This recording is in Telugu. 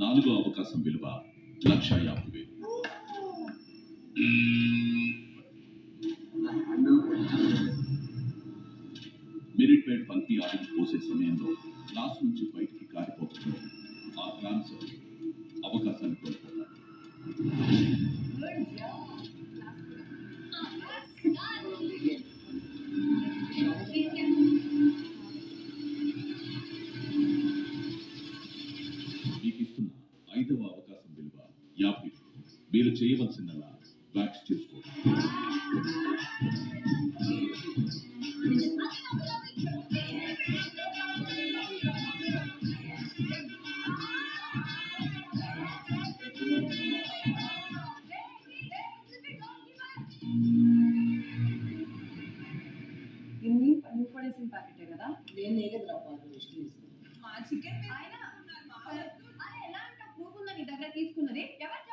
నాలుగో అవకాశం విలువ 1,50,000. మెరిట్ పేడ్ పంక్తి ఆడికి పోసే సమయంలో క్లాస్ నుంచి బయటికి కారిపోతుంది. ఆ ట్రాన్స్ఫర్ అవకాశాన్ని కోల్పోతారు. మీకు ఇస్తున్న 5వ అవకాశం విలువ 50. మీరు చేయవలసిందల్లా వ్యాక్స్ చేసుకోండి. ఇన్ని పడేసిన ప్యాకెటే కదా, నేను నేగదురా మా చికెన్ ఎలా అంటావు? ప్రూఫ్ ఉందని దగ్గర తీసుకున్నది ఎవరు